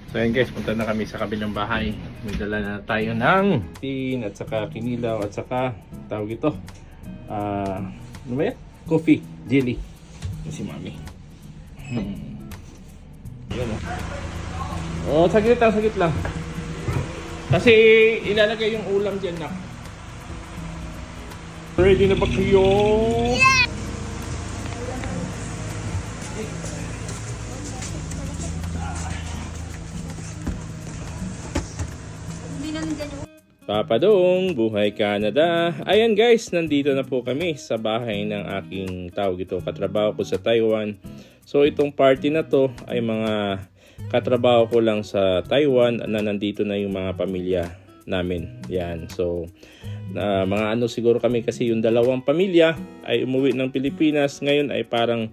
So ayun guys, punta na kami sa kabilang bahay. May dala na tayo ng tin at saka kinilaw at saka tawag ito. Ano ba yan? Coffee, jelly. Ito si mami. Yan oh. Oh, saglit lang. Kasi ilalagay yung ulam dyan na. Ready na ba kayo? Papa Dong, Buhay Canada. Ayan guys, nandito na po kami sa bahay ng aking tawag ito, katrabaho ko sa Taiwan. So itong party na to ay mga katrabaho ko lang sa Taiwan na nandito na yung mga pamilya namin. Yan. So mga ano siguro kami kasi yung dalawang pamilya ay umuwi ng Pilipinas. Ngayon ay parang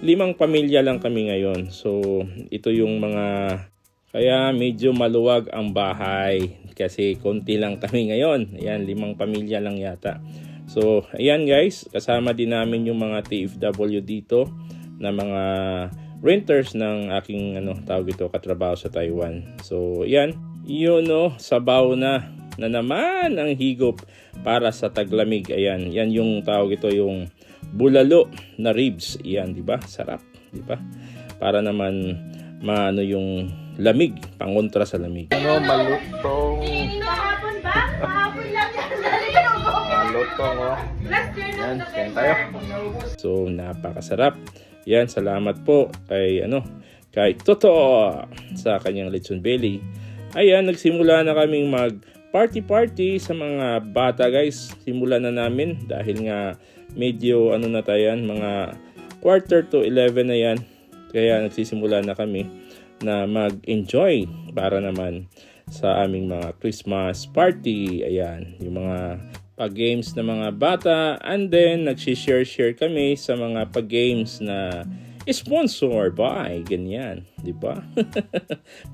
5 pamilya lang kami ngayon. So ito yung mga kaya medyo maluwag ang bahay kasi konti lang kami ngayon. Ayan, 5 pamilya lang yata. So, ayan guys, kasama din namin yung mga TFW dito na mga renters ng aking tawag ito, katrabaho sa Taiwan. So, ayan, yun sabaw na naman ang higop para sa taglamig. Ayan, yan yung tawag ito, yung bulalo na ribs. Ayan, di ba? Sarap, di ba? Para naman maano yung lamig, pangontra sa lamig. Malutong. Kahapon ba? Kahapon lang yan. Malutong Yan, kain tayo. So, napakasarap. Yan, salamat po kay kay Toto sa kanyang lechon belly. Ayan, nagsimula na kaming mag party sa mga bata guys. Simulan na namin dahil nga medyo na tayo yan, mga 10:45 na yan. Kaya nagsisimula na kami na mag-enjoy para naman sa aming mga Christmas party. Ayan, yung mga pag-games na mga bata, and then nag-share kami sa mga pag-games na sponsor by ganyan, di ba?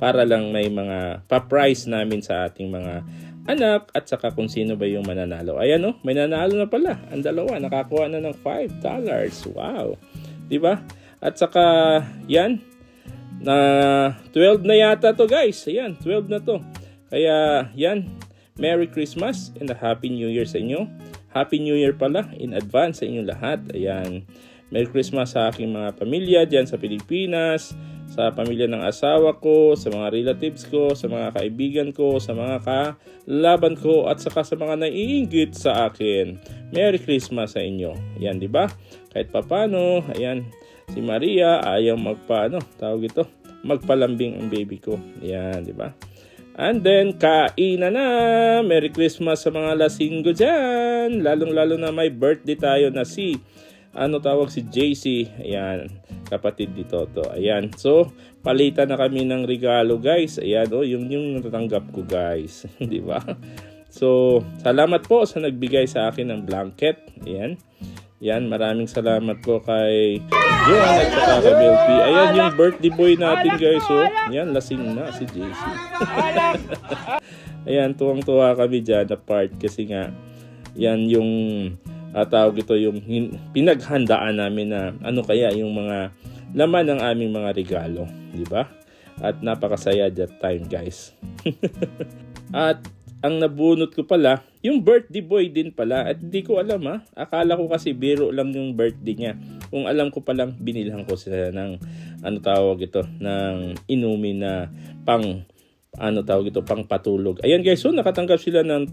Para lang may mga pa-prize namin sa ating mga anak at saka kung sino ba yung mananalo. Ayan may nanalo na pala. Ang dalawa nakakuha na ng $5. Wow. Di ba? At saka yan na 12 na yata to guys. Ayan, 12 na to. Kaya yan, Merry Christmas and a Happy New Year sa inyo. Happy New Year pala in advance sa inyong lahat. Ayan, Merry Christmas sa aking mga pamilya dyan sa Pilipinas, sa pamilya ng asawa ko, sa mga relatives ko, sa mga kaibigan ko, sa mga kalaban ko, at saka sa mga naiinggit sa akin. Merry Christmas sa inyo. Ayan, di ba? Kahit papano, ayan, si Maria ayaw tawag ito, magpalambing ang baby ko. Ayan, di ba? And then, kainan na! Merry Christmas sa mga lasinggo dyan! Lalong-lalo na may birthday tayo na si si JC. Ayan, kapatid ni Toto. Ayan, so, palitan na kami ng regalo guys. Ayan, yung natatanggap ko guys. Di ba? So, salamat po sa nagbigay sa akin ng blanket. Ayan. Yan, maraming salamat po kay John at saka kay Belpi. Ayan yung birthday boy natin guys. Yan, lasing na si JC. Ayan, tuwang-tuwa kami dyan na part kasi nga yan yung tawag ito yung pinaghandaan namin na kaya yung mga laman ng aming mga regalo, di ba? At napakasaya that time guys. At ang nabunot ko pala, yung birthday boy din pala. At hindi ko alam Akala ko kasi biro lang yung birthday niya. Kung alam ko palang binilhan ko sila ng tawag ito, ng inumin na pang pang patulog. Ayan guys, so nakatanggap sila ng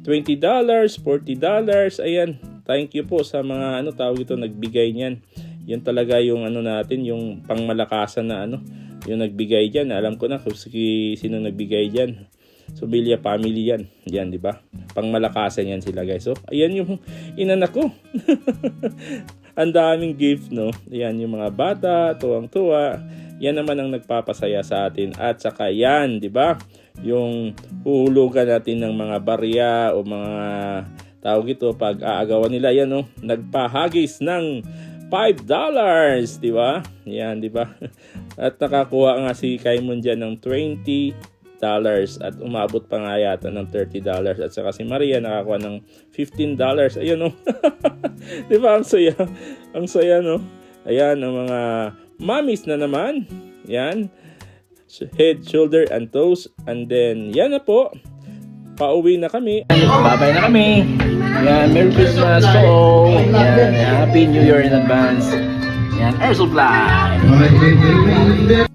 $20, $40. Ayan, thank you po sa mga tawag ito, nagbigay niyan. Yan talaga yung natin, yung pangmalakasan na yung nagbigay diyan. Alam ko na kung sino nagbigay diyan. So, Bilya family yan. Yan, di ba? Pangmalakasan yan sila, guys. So, ayan yung inanak ko. Ang daming gift, no? Ayan yung mga bata, tuwang-tuwa. Yan naman ang nagpapasaya sa atin. At saka yan, di ba? Yung huhulugan natin ng mga barya o mga tawag ito, pag aagawan nila, yan, no? Nagpahagis ng $5, di ba? Yan, di ba? At nakakuha nga si Kaimon dyan ng $20 at umabot pa nga yata ng $30 at saka si Maria nakakuha ng $15. Ayun di ba ang saya no. Ayan ang mga mommies na naman. Yan, head, shoulder, and toes. And then, yan na po. Pauwi na kami. Bye-bye na kami. Yan, Merry Christmas to all. Yan, Happy New Year in advance. Yan, Airsoft Live.